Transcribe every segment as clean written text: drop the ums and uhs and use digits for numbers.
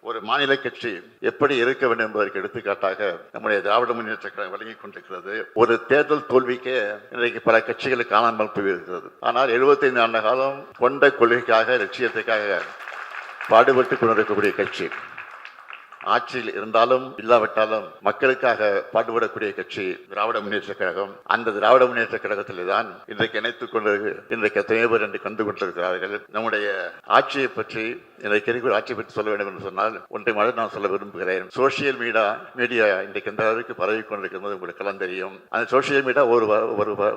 ஒரு மாநில கட்சி எப்படி இருக்க வேண்டும் என்பதற்கு எடுத்துக்காட்டாக நம்முடைய திராவிட முன்னேற்ற கழகம் வழங்கிக் கொண்டிருக்கிறது. ஒரு தேர்தல் தோல்விக்கே இன்றைக்கு பல கட்சிகள் காணாமல் போயிருக்கிறது. ஆனால் 75 ஆண்டு காலம் கொண்ட கொள்கைக்காக, லட்சியத்துக்காக பாடுபட்டு கொண்டிருக்கக்கூடிய கட்சி, ஆட்சியில் இருந்தாலும் இல்லாவிட்டாலும் மக்களுக்காக பாடுபடக்கூடிய கட்சி திராவிட முன்னேற்ற கழகம். அந்த திராவிட முன்னேற்ற கழகத்திலே தான் இன்றைக்கு இணைத்துக் கொண்டு இன்றைக்கு எத்தனையோ பேர் என்று கண்டு கொண்டிருக்கிறார்கள். நம்முடைய ஆட்சியை பற்றி, இன்றைக்கு இருக்கிற ஆட்சியை பற்றி சொல்ல வேண்டும் என்று சொன்னால் ஒன்றை மட்டும் நான் சொல்ல விரும்புகிறேன். சோசியல் மீடியா இன்றைக்கு எந்த அளவுக்கு பரவி கொண்டிருக்கிறது உங்களுக்கு எல்லாம் தெரியும். அந்த சோசியல் மீடியா ஒரு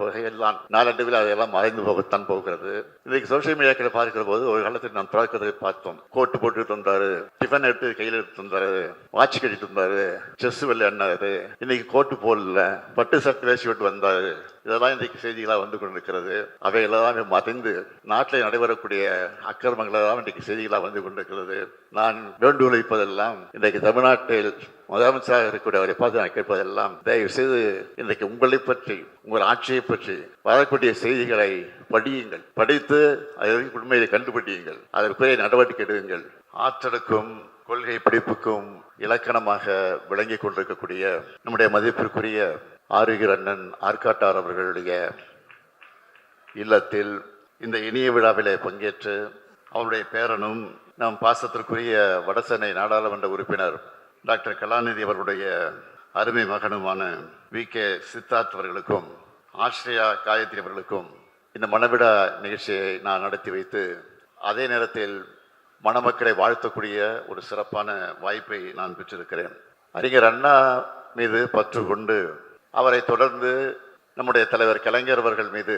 வகையெல்லாம் நாளடைவில் அதெல்லாம் மறைந்து போகத்தான் போகிறது. இன்றைக்கு சோசியல் மீடியாக்களை பார்க்கிற போது ஒரு காலத்தில் நான் பார்க்கிறதை பார்த்தோம். கோட்டு போட்டு வந்தாரு, டிஃபன் எடுத்து கையில் எடுத்து வந்தாரு, வாட்ச் கட்டிட்டு இருந்தாரு, செஸ் விளையாடினாரு, இன்னைக்கு கோட்டு போடல, பட்டு சட்டை வேசி விட்டு வந்தாரு. இதெல்லாம் இன்றைக்கு செய்திகளாக வந்து கொண்டிருக்கிறது. அவையெல்லாம் மறைந்து நாட்டில் நடைபெறக்கூடிய அக்கிரமங்களெல்லாம் இன்றைக்கு செய்திகளாக வந்து கொண்டிருக்கிறது. நான் வேண்டுகோள் வைப்பதெல்லாம், இன்றைக்கு தமிழ்நாட்டில் முதலமைச்சராக இருக்கக்கூடியவரை பார்த்து நான் கேட்பதெல்லாம், தயவு செய்து இன்றைக்கு உங்களை பற்றி, உங்கள் ஆட்சியை பற்றி வரக்கூடிய செய்திகளை படியுங்கள். படித்து அதற்கு உண்மையை கண்டுபிடியுங்கள். அதற்குரிய நடவடிக்கை எடுங்கள். ஆற்றலுக்கும் கொள்கை படிப்புக்கும் இலக்கணமாக விளங்கிக் கொண்டிருக்கக்கூடிய நம்முடைய மதிப்பிற்குரிய ஆரோக்கிய அண்ணன் ஆற்காட்டார் அவர்களுடைய இல்லத்தில் இந்த இனிய விழாவிலே பங்கேற்று அவருடைய பேரனும் நம் பாசத்திற்குரிய வடசென்னை நாடாளுமன்ற உறுப்பினர் டாக்டர் கலாநிதி அவர்களுடைய அருமை மகனுமான VK சித்தார்த் அவர்களுக்கும் ஆஸ்ரயா காயத்ரி அவர்களுக்கும் இந்த மணவிழா நிகழ்ச்சியை நான் நடத்தி வைத்து, அதே நேரத்தில் மணமக்களை வாழ்த்தக்கூடிய ஒரு சிறப்பான வாய்ப்பை நான் பெற்றிருக்கிறேன். அறிஞர் அண்ணா மீது பற்று கொண்டு, அவரை தொடர்ந்து நம்முடைய தலைவர் கலைஞர் அவர்கள் மீது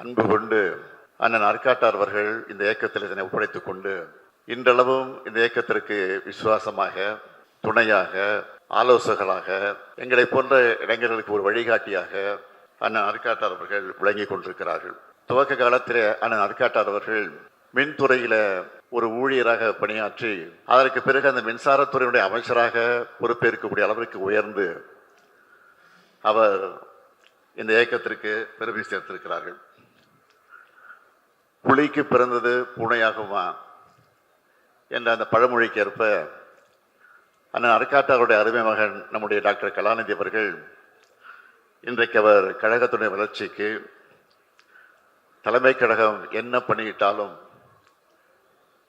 அன்பு கொண்டு, அண்ணன் ஆற்காட்டார் அவர்கள் இந்த இயக்கத்தில் இதனை ஒப்படைத்துக் கொண்டு, இன்றளவும் இந்த இயக்கத்திற்கு விசுவாசமாக, துணையாக, ஆலோசகராக, எங்களை போன்ற இளைஞர்களுக்கு ஒரு வழிகாட்டியாக அண்ணன் ஆற்காட்டார் அவர்கள் விளங்கி கொண்டிருக்கிறார்கள். துவக்க காலத்திலே அண்ணன் ஆற்காட்டார் அவர்கள் மின்துறையில ஒரு ஊழியராக பணியாற்றி, அதற்கு பிறகு அந்த மின்சாரத்துறையுடைய அமைச்சராக பொறுப்பேற்கக்கூடிய அளவிற்கு உயர்ந்து அவர் இந்த இயக்கத்திற்கு பெருமை சேர்த்திருக்கிறார்கள். புலிக்கு பிறந்தது பூனையாகுமா என்ற அந்த பழமொழிக்கு ஏற்ப அண்ணன் ஆற்காட்டாருடைய அருமை மகன் நம்முடைய டாக்டர் கலாநிதி அவர்கள் இன்றைக்கு அவர் கழகத்துடைய வளர்ச்சிக்கு, தலைமை கழகம் என்ன பண்ணியிட்டாலும்,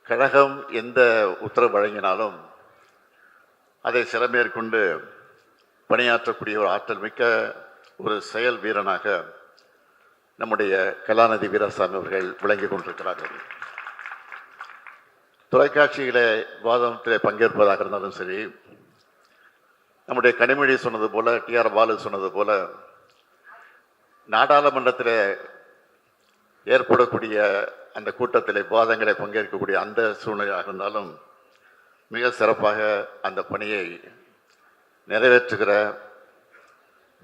கழகம் எந்த உத்தரவு வழங்கினாலும் அதை சிறமேற்கொண்டு பணியாற்றக்கூடிய ஒரு ஆற்றல் மிக்க ஒரு செயல் வீரனாக நம்முடைய கலாநிதி வீராசாமி அவர்கள் விளங்கி கொண்டிருக்கிறார்கள். தொலைக்காட்சியிலே விவாதத்திலே பங்கேற்பதாக இருந்தாலும் சரி, நம்முடைய கனிமொழி சொன்னது போல, TR பாலு சொன்னது போல, நாடாளுமன்றத்தில் ஏற்படக்கூடிய அந்த கூட்டத்தில் விவாதங்களை பங்கேற்கக்கூடிய அந்த சூழ்நிலையாக இருந்தாலும் மிக சிறப்பாக அந்த பணியை நிறைவேற்றுகிற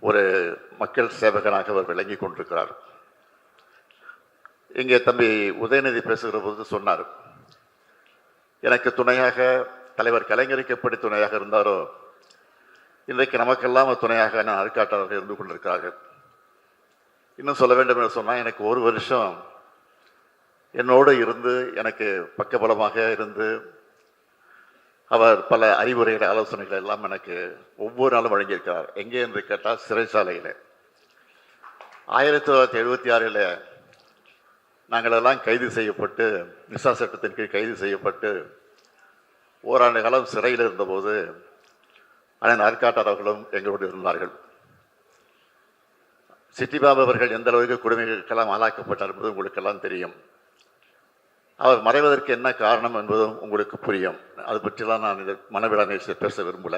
ஒரு மக்கள் சேவகனாக அவர் விளங்கி கொண்டிருக்கிறார். இங்கே தம்பி உதயநிதி பேசுகிற போது சொன்னார், எனக்கு துணையாக தலைவர் கலைஞருக்கு எப்படி துணையாக இருந்தாரோ இன்றைக்கு நமக்கெல்லாம் துணையாக நான் ஆற்காட்டாளர்கள் இருந்து கொண்டிருக்கிறார்கள். இன்னும் சொல்ல வேண்டும் என்று சொன்னால், எனக்கு ஒரு வருஷம் என்னோடு இருந்து எனக்கு பக்கபலமாக இருந்து அவர் பல அறிவுரைகள், ஆலோசனைகள் எல்லாம் எனக்கு ஒவ்வொரு நாளும் வழங்கியிருக்கிறார். எங்கே என்று கேட்டால் சிறைச்சாலையில் 1976 நாங்களெல்லாம் கைது செய்யப்பட்டு, நிசா சட்டத்தின் கீழ் கைது செய்யப்பட்டு ஓராண்டு காலம் சிறையில் இருந்தபோது அண்ணன் ஆற்காட்டார் அவர்களும் எங்களோடு இருந்தார்கள். சிட்டிபாபு அவர்கள் எந்த அளவுக்கு கொடுமைகளுக்கெல்லாம் ஆளாக்கப்பட்டார் என்பது உங்களுக்கெல்லாம் தெரியும். அவர் மறைவதற்கு என்ன காரணம் என்பதும் உங்களுக்கு புரியும். அது பற்றிலாம் நான் இந்த மனவிழா நிகழ்ச்சியில் பேச விரும்பல.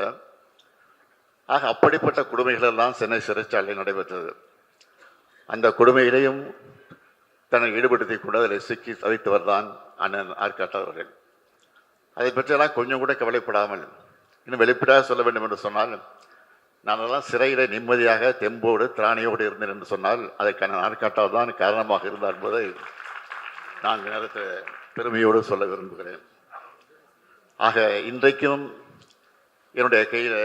ஆக அப்படிப்பட்ட கொடுமைகளெல்லாம் சென்னை சிறைச்சாலையில் நடைபெற்றது. அந்த கொடுமையிலையும் தன்னை ஈடுபடுத்திக் கொண்டு அதில் சிக்கி தவித்தவர் தான் அண்ணன் ஆற்காட்டார் அவர்கள். அதை பற்றியெல்லாம் கொஞ்சம் கூட கவலைப்படாமல், இன்னும் வெளிப்படையாக சொல்ல வேண்டும் என்று சொன்னால், நானெல்லாம் சிறையில் நிம்மதியாக தெம்போடு திராணியோடு இருந்தேன் என்று சொன்னால் அதற்கான ஆற்காட்டார் தான் காரணமாக இருந்தார் என்பதை நான் நேரத்தில் பெருமையோடு சொல்ல விரும்புகிறேன். ஆக இன்றைக்கும் என்னுடைய கையில்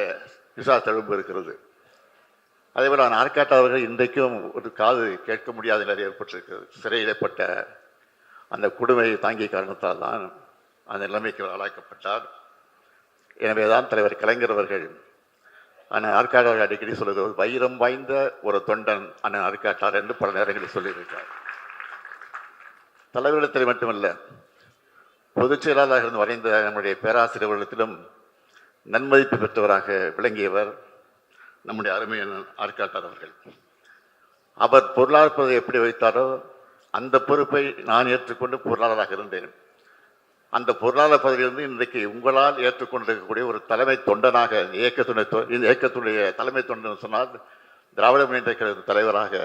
விசா தழும்பு இருக்கிறது. அதேபோல் நான் ஆற்காட்டார் அவர்கள் இன்றைக்கும் ஒரு காது கேட்க முடியாத நிலை ஏற்பட்டிருக்கிறது. சிறையிடப்பட்ட அந்த கொடுமையை தாங்கிய காரணத்தால் தான் அந்த நிலைமைக்கு ஆளாக்கப்பட்டார். எனவேதான் தலைவர் கலைஞர் அவர்கள் அண்ணன் ஆற்காடு அடிக்கடி சொல்லுகிறது, வைரம் வாய்ந்த ஒரு தொண்டன் அண்ணன் ஆற்காட்டார் என்று பல நேரங்களில் சொல்லியிருக்கிறார். தலைவரிடத்தில் மட்டுமல்ல, பொதுச் செயலாளராக இருந்து வரைந்த நம்முடைய பேராசிரியர்களிடத்திலும் நன்மதிப்பு பெற்றவராக விளங்கியவர் நம்முடைய அருமையான ஆற்காட்டார் அவர்கள். அவர் பொருளாதார பதவியை எப்படி வைத்தாரோ அந்த பொறுப்பை நான் ஏற்றுக்கொண்டு பொருளாளராக இருந்தேன். அந்த பொருளாதார பதவியிலிருந்து இன்றைக்கு உங்களால் ஏற்றுக்கொண்டிருக்கக்கூடிய ஒரு தலைமை தொண்டனாக இயக்கத்துடைய தலைமை தொண்டன் சொன்னால் திராவிட முன்னேற்ற கழக தலைவராக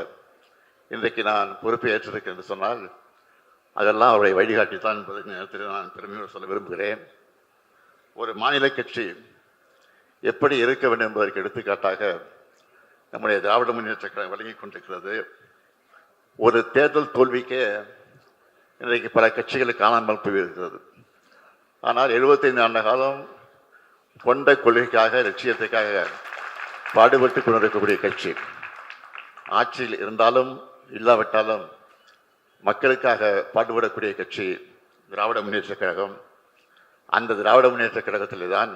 இன்றைக்கு நான் பொறுப்பை ஏற்றிருக்கேன் என்று சொன்னால் அதெல்லாம் அவரை வழிகாட்டித்தான் என்பதை நேரத்தில் நான் பெருமையோடு சொல்ல விரும்புகிறேன். ஒரு மாநில கட்சி எப்படி இருக்க வேண்டும் என்பதற்கு எடுத்துக்காட்டாக நம்முடைய திராவிட முன்னேற்ற கழகம் வழங்கிக் கொண்டிருக்கிறது. ஒரு தேர்தல் தோல்விக்கே இன்றைக்கு பல கட்சிகள் காணாமல் போயிருக்கிறது. ஆனால் 75 ஆண்டு காலம் கொண்ட கொள்கைக்காக லட்சியத்துக்காக பாடுபட்டு கொண்டிருக்கக்கூடிய கட்சி, ஆட்சியில் இருந்தாலும் இல்லாவிட்டாலும் மக்களுக்காக பாடுபடக்கூடிய கட்சி திராவிட முன்னேற்ற கழகம். அந்த திராவிட முன்னேற்ற கழகத்திலே தான்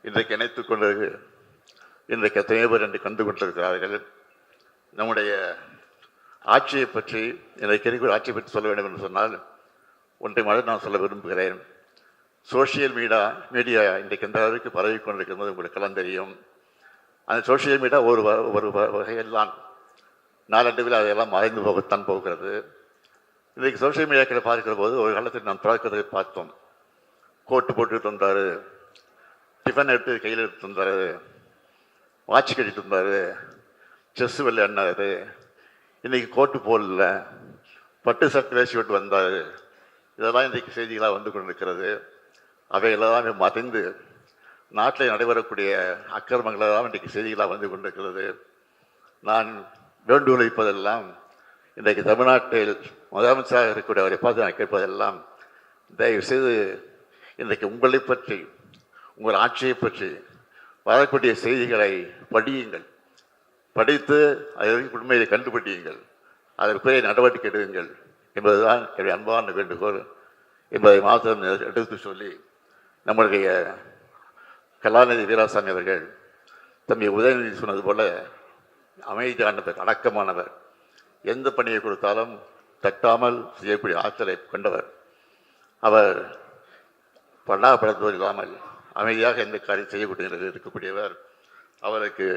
இன்றைக்கு இணைத்துக் கொண்டு இன்றைக்கு எத்தனையோ பேர் என்று கண்டு கொண்டிருக்கிறார்கள். நம்முடைய ஆட்சியை பற்றி இன்றைக்கு இருக்கிற ஆட்சியை பற்றி சொல்ல வேண்டும் என்று சொன்னால் ஒன்றை மட்டும் நான் சொல்ல விரும்புகிறேன். சோசியல் மீடியா இன்றைக்கு எந்த அளவுக்கு பரவி கொண்டிருக்கிறது உங்களுக்கெல்லாம் தெரியும். அந்த சோசியல் மீடியா ஒரு வகையெல்லாம் நாளடைவில் அதையெல்லாம் மறைந்து போகத்தான் போகிறது. இன்றைக்கு சோசியல் மீடியாக்களை பார்க்கிற போது ஒரு காலத்தில் நாம் பார்க்கிறதை பார்த்தோம். கோட்டு போட்டு தந்தார், டிஃபன் எடுத்து கையில் எடுத்து தந்தார், வாட்ச் கட்டிட்டு இருந்தார், செஸ் விளையாடினார். இன்றைக்கி கோட்டு போடல, பட்டு சட்டை வேசி விட்டு வந்தார். இதெல்லாம் இன்றைக்கு செய்திகளாக வந்து கொண்டிருக்கிறது. அவைகளெல்லாம் மறைந்து நாட்டில் நடைபெறக்கூடிய அக்கிரமங்களெல்லாம் இன்றைக்கு செய்திகளாக வந்து கொண்டிருக்கிறது. நான் வேண்டுகோள் வைப்பதெல்லாம் இன்றைக்கு தமிழ்நாட்டில் முதலமைச்சராக இருக்கக்கூடிய அவரை பார்த்து நான் கேட்பதெல்லாம், தயவுசெய்து இன்றைக்கு உங்களை பற்றி உங்கள் ஆட்சியை பற்றி வரக்கூடிய செய்திகளை படியுங்கள், படித்து அதை உண்மையை கண்டுபிடியுங்கள், அதற்குரிய நடவடிக்கை எடுங்கள் என்பதுதான் என்னுடைய அன்பான வேண்டுகோள் என்பதை மாத்திரம் எடுத்து சொல்லி, நம்முடைய கலாநிதி வீராசாமி அவர்கள் தம்பி உதயநிதி சொன்னது போல அமைதியானவர், அடக்கமானவர், எந்த பணியை கொடுத்தாலும் தட்டாமல் செய்யக்கூடிய ஆற்றலை கொண்டவர். அவர் படாப்படுத்துவது இல்லாமல் அமைதியாக எந்த காரியம் செய்யக்கூடிய இருக்கக்கூடியவர். அவருக்கு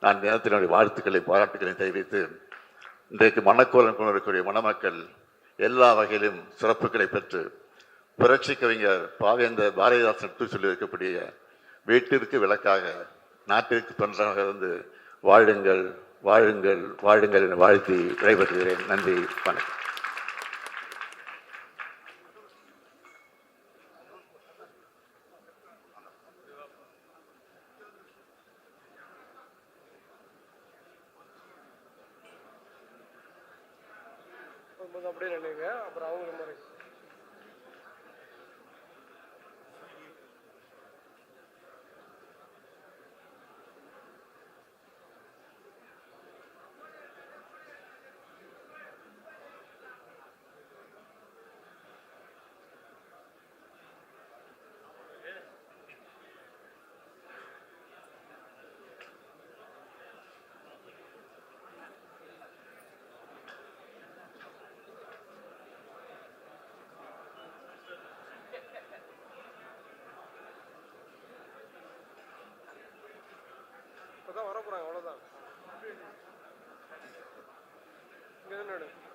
நான் தினத்தினுடைய வாழ்த்துக்களை பாராட்டுக்களை தெரிவித்து, இன்றைக்கு மனக்கோலம் கொண்டிருக்கக்கூடிய மணமக்கள் எல்லா வகையிலும் சிறப்புகளை பெற்று புரட்சி கவிஞர் பாவேந்தர் பாரதிதாசன் எடுத்து சொல்லி இருக்கக்கூடிய வீட்டிற்கு விளக்காக நாட்டிற்கு தொன்றாக இருந்து வாழுங்கள் வாழுங்கள் வாழுங்கள் என வாழ்த்தி விடைபெறுகிறேன். நன்றி, வணக்கம். அப்படியே நினைங்க, அப்புறம் அவங்க மாதிரி வரப்போறாங்க. அவ்வளோதான். இங்கே